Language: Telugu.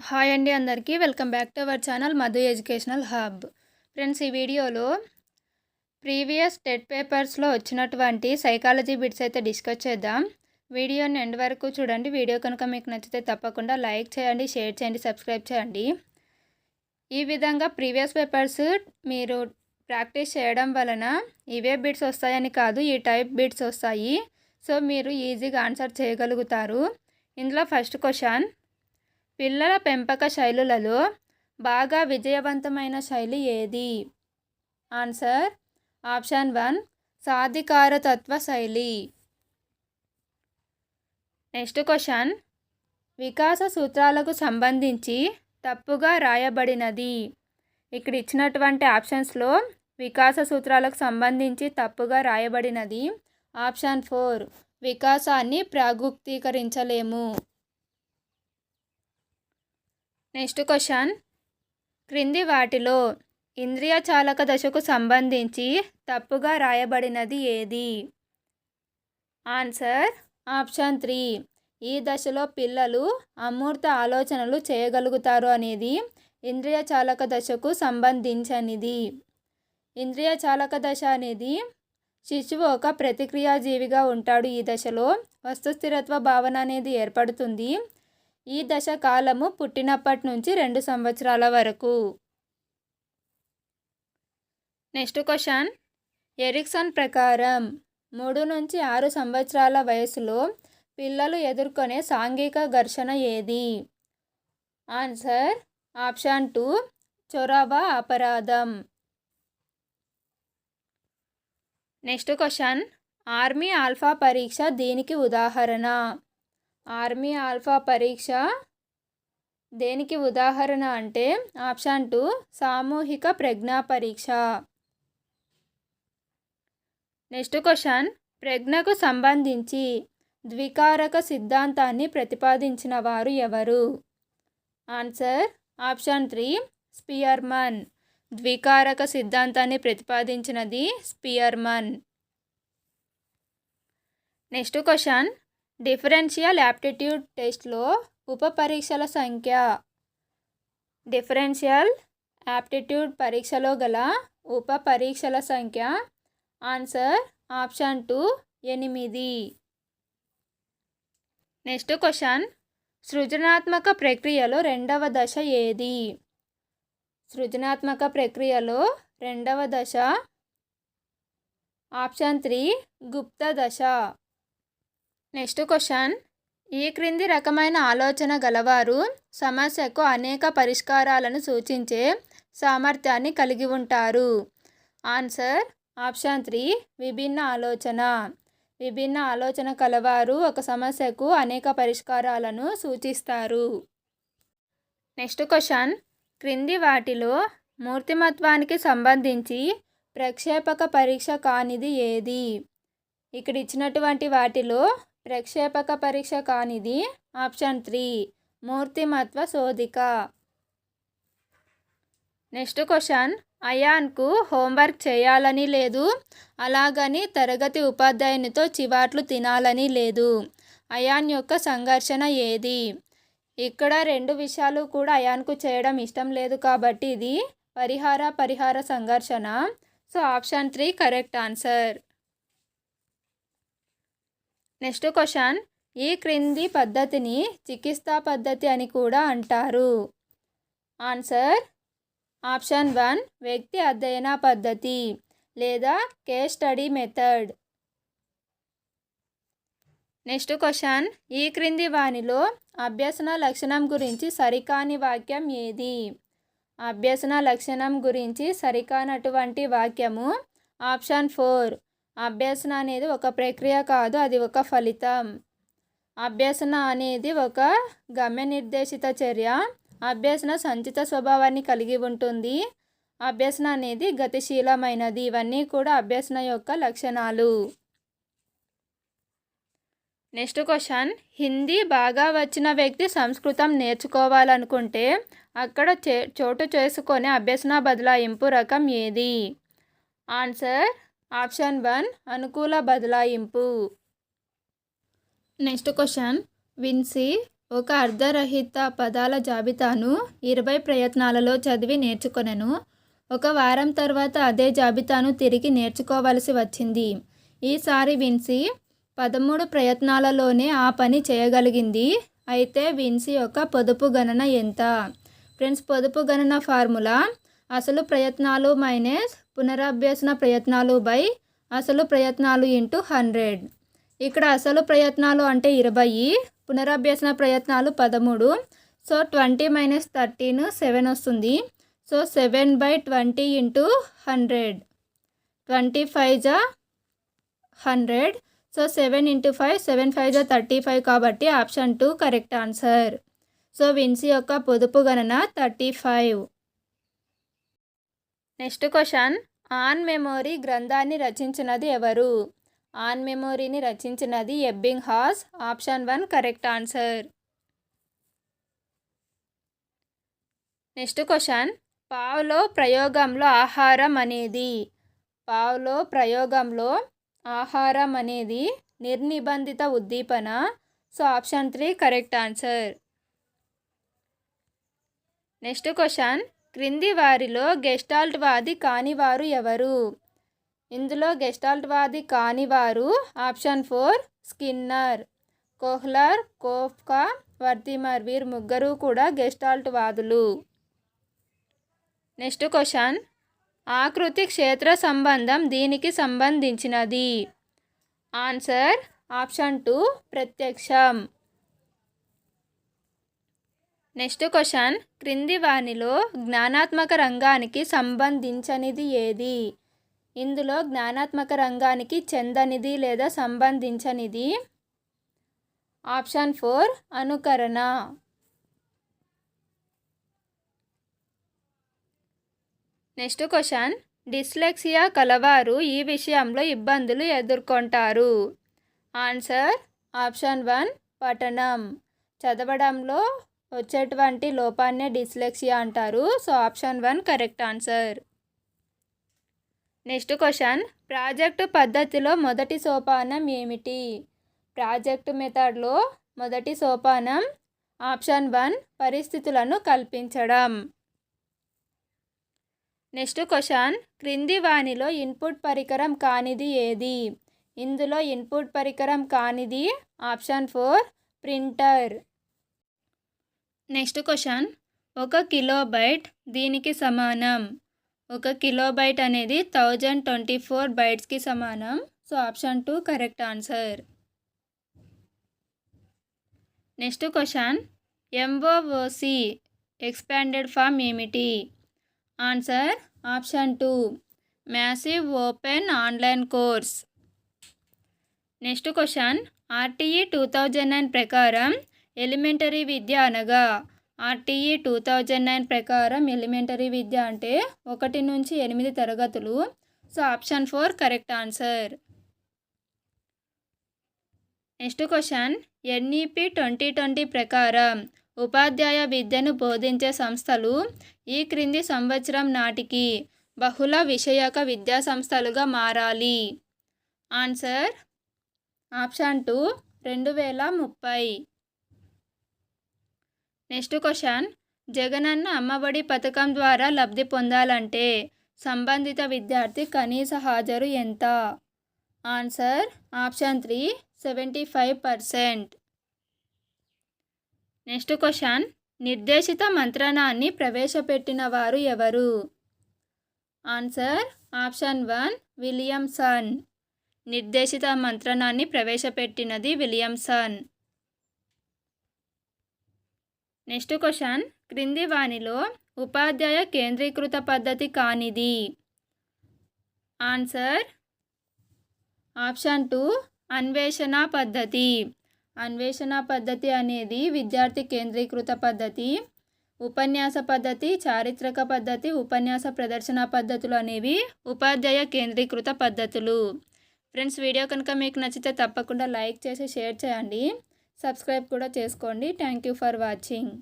హాయ్ అండి అందరికీ welcome back to our channel Madhu educational hub. Friends, ఈ వీడియోలో ప్రీవియస్ టెట్ పేపర్స్లో వచ్చినటువంటి సైకాలజీ బిట్స్ అయితే డిస్కస్ చేద్దాం. వీడియోని ఎండ్ వరకు చూడండి. వీడియో కనుక మీకు నచ్చితే తప్పకుండా లైక్ చేయండి, షేర్ చేయండి, సబ్స్క్రైబ్ చేయండి. ఈ విధంగా ప్రీవియస్ పేపర్స్ మీరు ప్రాక్టీస్ చేయడం వలన ఇవే బిట్స్ వస్తాయని కాదు, ఈ టైప్ బిట్స్ వస్తాయి. సో మీరు ఈజీగా ఆన్సర్ చేయగలుగుతారు. ఇందులో ఫస్ట్ క్వశ్చన్, పిల్లల పెంపక శైలులలో బాగా విజయవంతమైన శైలి ఏది? ఆన్సర్ ఆప్షన్ 1 సాధికారతత్వ శైలి. నెక్స్ట్ క్వశ్చన్, వికాస సూత్రాలకు సంబంధించి తప్పుగా రాయబడినది. ఇక్కడ ఇచ్చినటువంటి ఆప్షన్స్లో వికాస సూత్రాలకు సంబంధించి తప్పుగా రాయబడినది ఆప్షన్ 4 వికాసాన్ని ప్రాగుక్తీకరించలేము. నెక్స్ట్ క్వశ్చన్, క్రింది వాటిలో ఇంద్రియ చాలక దశకు సంబంధించి తప్పుగా రాయబడినది ఏది? ఆన్సర్ ఆప్షన్ 3 ఈ దశలో పిల్లలు అమూర్త ఆలోచనలు చేయగలుగుతారు అనేది ఇంద్రియ చాలక దశకు సంబంధించినది. ఇంద్రియ చాలక దశ అనేది శిశువు ఒక ప్రతిక్రియాజీవిగా ఉంటాడు. ఈ దశలో వస్తుస్థిరత్వ భావన అనేది ఏర్పడుతుంది. ఈ దశ కాలము పుట్టినప్పటి నుంచి 2 సంవత్సరాల వరకు. నెక్స్ట్ క్వశ్చన్, ఎరిక్సన్ ప్రకారం 3 నుంచి 6 సంవత్సరాల వయసులో పిల్లలు ఎదుర్కొనే సాంఘిక ఘర్షణ ఏది? ఆన్సర్ ఆప్షన్ 2 చొరవ అపరాధం. నెక్స్ట్ క్వశ్చన్, ఆర్మీ ఆల్ఫా పరీక్ష దీనికి ఉదాహరణ? ఆర్మీ ఆల్ఫా పరీక్ష దేనికి ఉదాహరణ అంటే ఆప్షన్ 2 సామూహిక ప్రజ్ఞా పరీక్ష. నెక్స్ట్ క్వశ్చన్, ప్రజ్ఞకు సంబంధించి ద్వికారక సిద్ధాంతాన్ని ప్రతిపాదించిన వారు ఎవరు? Answer option 3 Spearman. ద్వికారక సిద్ధాంతాన్ని ప్రతిపాదించినది Spearman. Next question, differential aptitude టెస్ట్లో ఉప పరీక్షల సంఖ్య. డిఫరెన్షియల్ యాప్టిట్యూడ్ పరీక్షలో గల ఉప పరీక్షల సంఖ్య ఆన్సర్ ఆప్షన్ 2 8. నెక్స్ట్ క్వశ్చన్, సృజనాత్మక ప్రక్రియలో రెండవ దశ ఏది? సృజనాత్మక ప్రక్రియలో రెండవ దశ ఆప్షన్ 3 గుప్త దశ. నెక్స్ట్ క్వశ్చన్, ఈ క్రింది రకమైన ఆలోచన గలవారు సమస్యకు అనేక పరిష్కారాలను సూచించే సామర్థ్యాన్ని కలిగి ఉంటారు. ఆన్సర్ ఆప్షన్ 3 విభిన్న ఆలోచన. విభిన్న ఆలోచన కలవారు ఒక సమస్యకు అనేక పరిష్కారాలను సూచిస్తారు. నెక్స్ట్ క్వశ్చన్, క్రింది వాటిలో మూర్తిమత్వానికి సంబంధించి ప్రక్షేపక పరీక్ష కానిది ఏది? ఇక్కడ ఇచ్చినటువంటి వాటిలో ప్రక్షేపక పరీక్ష కానిది ఆప్షన్ 3 మూర్తిమత్వ శోధిక. నెక్స్ట్ క్వశ్చన్, అయాన్కు హోంవర్క్ చేయాలని లేదు, అలాగని తరగతి ఉపాధ్యాయునితో చివాట్లు తినాలని లేదు. అయాన్ యొక్క సంఘర్షణ ఏది? ఇక్కడ 2 విషయాలు కూడా అయాన్కు చేయడం ఇష్టం లేదు కాబట్టి ఇది పరిహార సంఘర్షణ. So option 3 correct answer. Next question, ఈ క్రింది పద్ధతిని చికిత్సా పద్ధతి అని కూడా అంటారు. ఆన్సర్ ఆప్షన్ 1 వ్యక్తి అధ్యయన పద్ధతి లేదా case study method. Next question, ఈ క్రింది వానిలో అభ్యసన లక్షణం గురించి సరికాని వాక్యం ఏది? అభ్యసన లక్షణం గురించి సరికానటువంటి వాక్యము ఆప్షన్ 4 అభ్యసన అనేది ఒక ప్రక్రియ కాదు, అది ఒక ఫలితం. అభ్యసన అనేది ఒక గమ్య నిర్దేశిత చర్య. అభ్యసన సంచిత స్వభావాన్ని కలిగి ఉంటుంది. అభ్యసన అనేది గతిశీలమైనది. ఇవన్నీ కూడా అభ్యసన యొక్క లక్షణాలు. నెక్స్ట్ క్వశ్చన్, హిందీ బాగా వచ్చిన వ్యక్తి సంస్కృతం నేర్చుకోవాలనుకుంటే అక్కడ చోటు చేసుకునే అభ్యసన బదలాయింపు రకం ఏది? ఆన్సర్ ఆప్షన్ 1 అనుకూల బదలాయింపు. నెక్స్ట్ క్వశ్చన్, విన్సీ ఒక అర్ధరహిత పదాల జాబితాను 20 ప్రయత్నాలలో చదివి నేర్చుకొనెను. ఒక వారం తర్వాత అదే జాబితాను తిరిగి నేర్చుకోవలసి వచ్చింది. ఈసారి విన్సీ 13 ప్రయత్నాలలోనే ఆ పని చేయగలిగింది. అయితే విన్సీ యొక్క పొదుపు గణన ఎంత? ఫ్రెండ్స్, పొదుపు గణన ఫార్ములా అసలు ప్రయత్నాలు మైనస్ పునరభ్యసన ప్రయత్నాలు బై అసలు ప్రయత్నాలు ఇంటూ 100. ఇక్కడ అసలు ప్రయత్నాలు అంటే 20, పునరభ్యసన ప్రయత్నాలు 13. సో 20 - 13 7 వస్తుంది. So 7/20 into 100, 25 100. సో 7 × 5 7 5 35 కాబట్టి ఆప్షన్ 2 కరెక్ట్ ఆన్సర్. సో విన్సీ యొక్క పొదుపు గణన 35. నెక్స్ట్ క్వశ్చన్, ఆన్ మెమోరీ గ్రంథాన్ని రచించినది ఎవరు? ఆన్ మెమోరీని రచించినది Ebbinghaus. Option 1 correct answer. Next question, Pavlov ప్రయోగంలో ఆహారం అనేది నిర్నిబంధిత ఉద్దీపన. So option 3 correct answer. Next question, క్రింది వారిలో గెస్టాల్ట్వాది కానివారు ఎవరు? ఇందులో గెస్టాల్ట్వాది కానివారు option 4 Skinner, Kohler, Koffka, Wertheimer. వీరు ముగ్గురు కూడా గెస్టాల్ట్వాదులు. నెక్స్ట్ క్వశ్చన్, ఆకృతి క్షేత్ర సంబంధం దీనికి సంబంధించినది? ఆన్సర్ ఆప్షన్ 2 ప్రత్యక్షం. నెక్స్ట్ క్వశ్చన్, క్రింది వానిలో జ్ఞానాత్మక రంగానికి సంబంధించనిది ఏది? ఇందులో జ్ఞానాత్మక రంగానికి చెందనిది లేదా సంబంధించనిది ఆప్షన్ 4 అనుకరణ. నెక్స్ట్ క్వశ్చన్, డిస్లెక్సియా కలవారు ఈ విషయంలో ఇబ్బందులు ఎదుర్కొంటారు. ఆన్సర్ ఆప్షన్ 1 పఠనం. చదవడంలో వచ్చేటువంటి లోపాన్నే డిస్లెక్సియా అంటారు. So option 1 correct answer. Next question, project పద్ధతిలో మొదటి సోపానం ఏమిటి? ప్రాజెక్టు మెథడ్లో మొదటి సోపానం ఆప్షన్ 1 పరిస్థితులను కల్పించడం. నెక్స్ట్ క్వశ్చన్, క్రింది వానిలో ఇన్పుట్ పరికరం కానిది ఏది? ఇందులో ఇన్పుట్ పరికరం కానిది option 4 printer. Next question, 1 kilobyte దీనికి సమానం. 1 కిలోబైట్ అనేది 1024 బైట్స్కి సమానం. So option 2 correct answer. Next question, MOOC expanded form ఏమిటి? Answer option 2 massive open online course. Next question, RTE 2009 ప్రకారం ఎలిమెంటరీ విద్య అనగా? RTE 2009 ప్రకారం ఎలిమెంటరీ విద్య అంటే 1 నుంచి 8 తరగతులు. So option 4 correct answer. Next question, NEP 2020 ప్రకారం ఉపాధ్యాయ విద్యను బోధించే సంస్థలు ఈ క్రింది సంవత్సరం నాటికి బహుళ విషయక విద్యా సంస్థలుగా మారాలి. Answer option 2 2030. Next question, Jagananna Ammavodi పథకం ద్వారా లబ్ధి పొందాలంటే సంబంధిత విద్యార్థి కనీస హాజరు ఎంత? Answer option 3 75%. నెక్స్ట్ క్వశ్చన్, నిర్దేశిత మంత్రణాన్ని ప్రవేశపెట్టిన వారు ఎవరు? Answer option 1 Williamson. నిర్దేశిత మంత్రణాన్ని ప్రవేశపెట్టినది విలియమ్సన్. నెక్స్ట్ క్వశ్చన్, క్రింది వానిలో ఉపాధ్యాయ కేంద్రీకృత పద్ధతి కానిది? ఆన్సర్ ఆప్షన్ 2 అన్వేషణ పద్ధతి. అన్వేషణ పద్ధతి అనేది విద్యార్థి కేంద్రీకృత పద్ధతి. ఉపన్యాస పద్ధతి, చారిత్రక పద్ధతి, ఉపన్యాస ప్రదర్శన పద్ధతులు అనేవి ఉపాధ్యాయ కేంద్రీకృత పద్ధతులు. ఫ్రెండ్స్, వీడియో కనుక మీకు నచ్చితే తప్పకుండా లైక్ చేసి షేర్ చేయండి. సబ్స్క్రైబ్ కూడా చేసుకోండి. Thank you for watching.